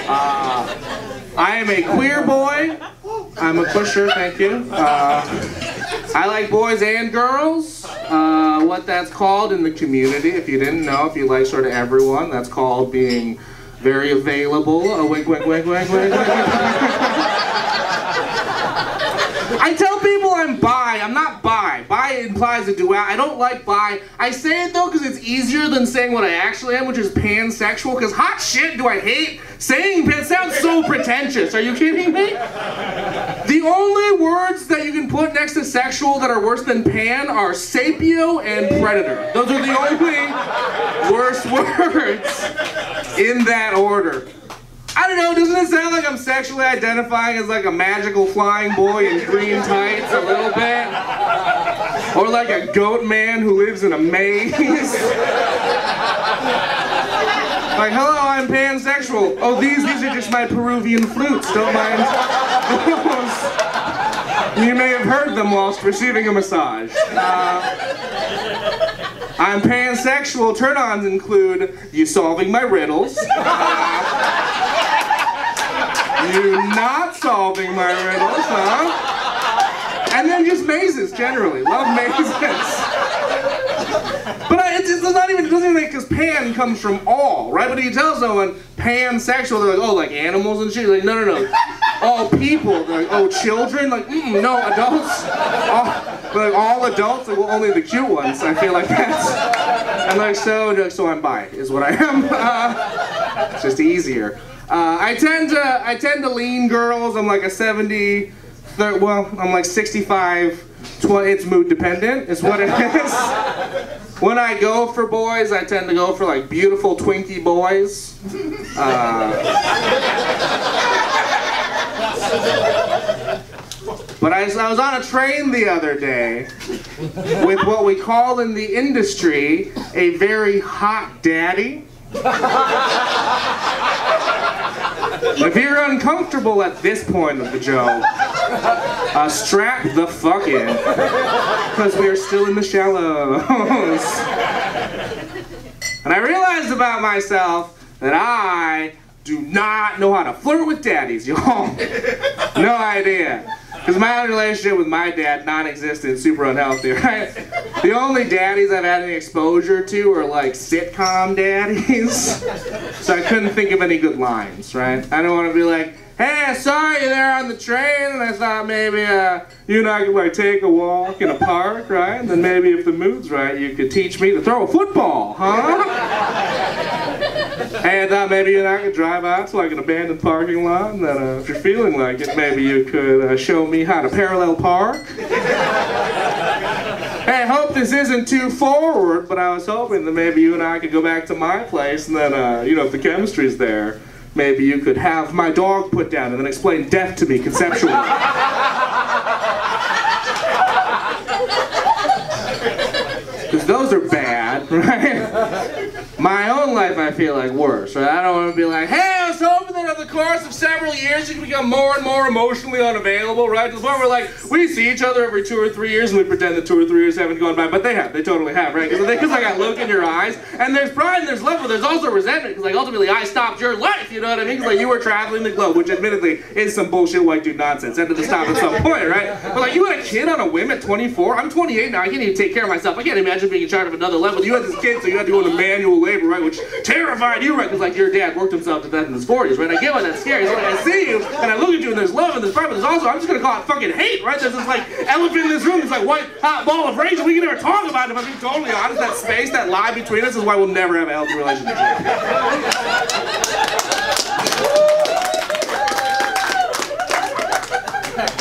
I am a queer boy. I'm a pusher, thank you. I like boys and girls. What that's called in the community, if you didn't know, if you like sort of everyone, that's called being very available. Wink, wink, wink, wink, wink, wink. I tell people I'm bi. I'm not bi. Bi implies a duality. I don't like bi. I say it though because it's easier than saying what I actually am, which is pansexual. Because hot shit do I hate saying pan. It sounds so pretentious. Are you kidding me? The only words that you can put next to sexual that are worse than pan are sapio and predator. Those are the only worst words in that order. I don't know, doesn't it sound like I'm sexually identifying as like a magical flying boy in green tights a little bit? Or like a goat man who lives in a maze? Like, hello, I'm pansexual. Oh, these are just my Peruvian flutes, don't mind those. You may have heard them whilst receiving a massage. I'm pansexual. Turn-ons include you solving my riddles. You not solving my riddles, huh? And then just mazes, generally. Love mazes. But it's not even, it doesn't even, because pan comes from all, right? But you tell someone pansexual, they're like, oh, like animals and shit. Like, no, no, no. All people. They're like, oh, children? Like, no, adults. All adults? Like, well, only the cute ones. I feel like that's. And like, so I'm bi, is what I am. It's just easier. I tend to lean girls. I'm like a 70, well, I'm like 65, 20, it's mood dependent, is what it is. When I go for boys, I tend to go for like beautiful Twinkie boys. But I was on a train the other day with what we call in the industry a very hot daddy. If you're uncomfortable at this point of the joke, strap the fuck in, because we are still in the shallows. And I realized about myself that I do not know how to flirt with daddies, y'all. No idea. Because my relationship with my dad, non-existent, super unhealthy, right? The only daddies I've had any exposure to are like sitcom daddies. So I couldn't think of any good lines, right? I don't want to be like, hey, I saw you there on the train and I thought maybe you and I could like take a walk in a park, right? And then maybe if the mood's right, you could teach me to throw a football, huh? Hey, I thought maybe you and I could drive out to like an abandoned parking lot, and then if you're feeling like it, maybe you could show me how to parallel park. Hey, I hope this isn't too forward, but I was hoping that maybe you and I could go back to my place, and then, you know, if the chemistry's there, maybe you could have my dog put down and then explain death to me conceptually. Because those are bad, right? My own life, I feel like, worse, right? I don't want to be like, hey, I was hoping that over the course of several years you can become more and more emotionally unavailable, right? To the point where, like, we see each other every 2 or 3 years and we pretend that 2 or 3 years haven't gone by, but they have. They totally have, right? Because like, I look in your eyes, and there's pride and there's love, but there's also resentment, because, like, ultimately I stopped your life, you know what I mean? Because, like, you were traveling the globe, which admittedly is some bullshit white dude nonsense. Had to stop at some point, right? But, like, you had a kid on a whim at 24? I'm 28 now. I can't even take care of myself. I can't imagine being in charge of another level. You had this kid, so you had to go into manual labor, right? Which terrified you, right? Because, like, your dad worked himself to death in his 40s, right? I get why that's scary. So, like, I see you, and I look at you, and there's love, and there's pride, but there's also, I'm just gonna call it fucking hate, right? There's this, like, elephant in this room, this, like, white, hot ball of rage, and we can never talk about it. If I'm being totally honest, that space, that lie between us is why we'll never have a healthy relationship.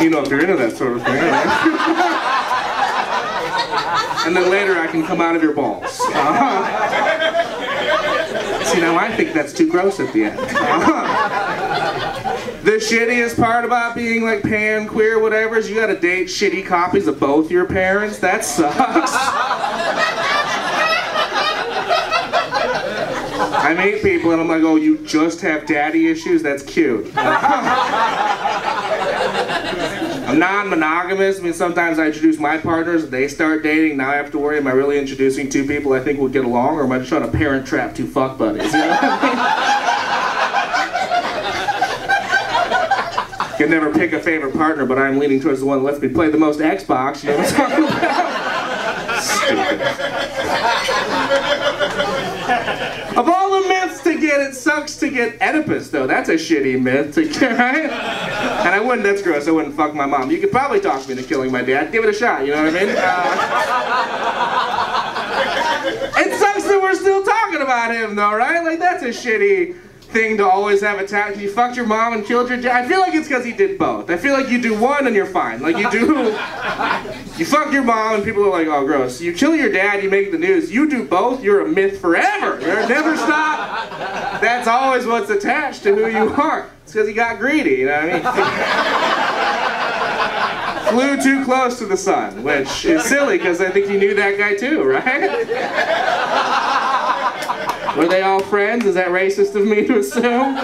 You know, if you're into that sort of thing, right? And then later I can come out of your balls. See, now I think that's too gross at the end. The shittiest part about being like pan, queer, whatever, is you gotta date shitty copies of both your parents. That sucks. I meet people and I'm like, oh, you just have daddy issues? That's cute. I'm non-monogamous. I mean, sometimes I introduce my partners and they start dating. Now I have to worry, am I really introducing two people I think will get along, or am I just trying to parent trap two fuck buddies? You know what I mean? Can never pick a favorite partner, but I'm leaning towards the one that lets me play the most Xbox. You know what I'm talking about? Stupid. Of all the myths to get, it sucks to get Oedipus, though. That's a shitty myth to get, right? And I wouldn't, that's gross, I wouldn't fuck my mom. You could probably talk me into killing my dad. Give it a shot, you know what I mean? It sucks that we're still talking about him, though, right? Like, that's a shitty thing to always have attached. You fucked your mom and killed your dad. I feel like it's because he did both. I feel like you do one and you're fine. Like you fuck your mom and people are like, oh gross. You kill your dad, you make the news. You do both, you're a myth forever. You'll never stop. That's always what's attached to who you are. It's because he got greedy, you know what I mean? Flew too close to the sun, which is silly because I think you knew that guy too, right? Were they all friends? Is that racist of me to assume?